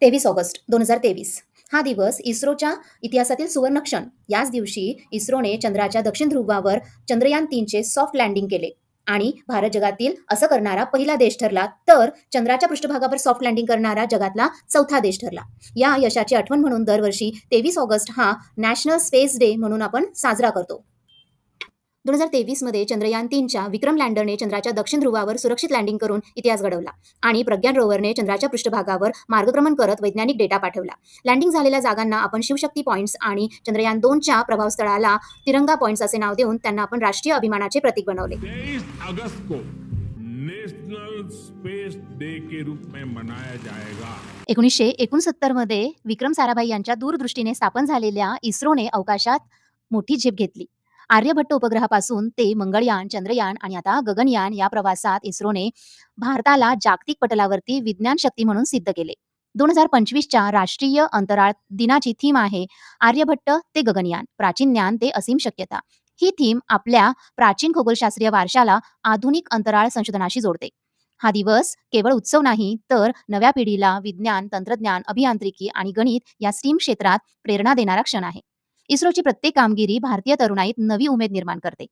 23 August 2023 हा दिवस इस्रोच्या इतिहासातील सुवर्णक्षण. याच दिवशी इस्रोने चंद्राच्या दक्षिण ध्रुवावर चंद्रयान 3चे सॉफ्ट लँडिंग केले आणि भारत जगातील असं करणारा पहिला देश ठरला, तर चंद्राच्या पृष्ठभागावर सॉफ्ट लँडिंग करणारा जगातला चौथा देश ठरला. या यशाची आठवण म्हणून दरवर्षी 23 ऑगस्ट हा नॅशनल स्पेस डे म्हणून आपण साजरा करतो. 2023 मध्ये चंद्रयान 3च्या विक्रम लँडरने चंद्राच्या दक्षिण ध्रुवावर सुरक्षित लँडिंग करून इतिहास घडवला आणि प्रज्ञान रोवरने चंद्राच्या पृष्ठभागावर मार्गक्रमण करत वैज्ञानिक डेटा पाठवला. लँडिंग झालेल्या जागांना आपण शिवशक्ती पॉइंट्स आणि चंद्रयान 2च्या प्रभावस्थळाला तिरंगा पॉइंट्स असे नाव देऊन त्यांना आपण राष्ट्रीय अभिमानाचे प्रतीक बनवले. 23 अगस्त को नेशनल स्पेस डे के रूप में मनाया जाएगा. 1969 मध्ये विक्रम साराभाई यांच्या दूरदृष्टीने स्थापन झालेल्या इस्रोने अवकाशात मोठी झेप घेतली. आर्यभट्ट उपग्रहापासून ते मंगळयान, चंद्रयान आणि आता गगनयान या प्रवासात इस्रोने भारताला जागतिक पटलावरती विज्ञान शक्ती म्हणून सिद्ध केले. 2025च्या राष्ट्रीय अंतराळ दिनाची थीम आहे आर्यभट्ट ते गगनयान, प्राचीन ज्ञान ते असीम शक्यता. ही थीम आपल्या प्राचीन खगोलशास्त्रीय वारशाला आधुनिक अंतराळ संशोधनाशी जोडते. हा दिवस केवळ उत्सव नाही, तर नव्या पिढीला विज्ञान, तंत्रज्ञान, अभियांत्रिकी आणि गणित या स्ट्रीम क्षेत्रात प्रेरणा देणारा क्षण आहे. इस्रोची प्रत्येक कामगिरी भारतीय तरुणाईत नवी उमेद निर्माण करते.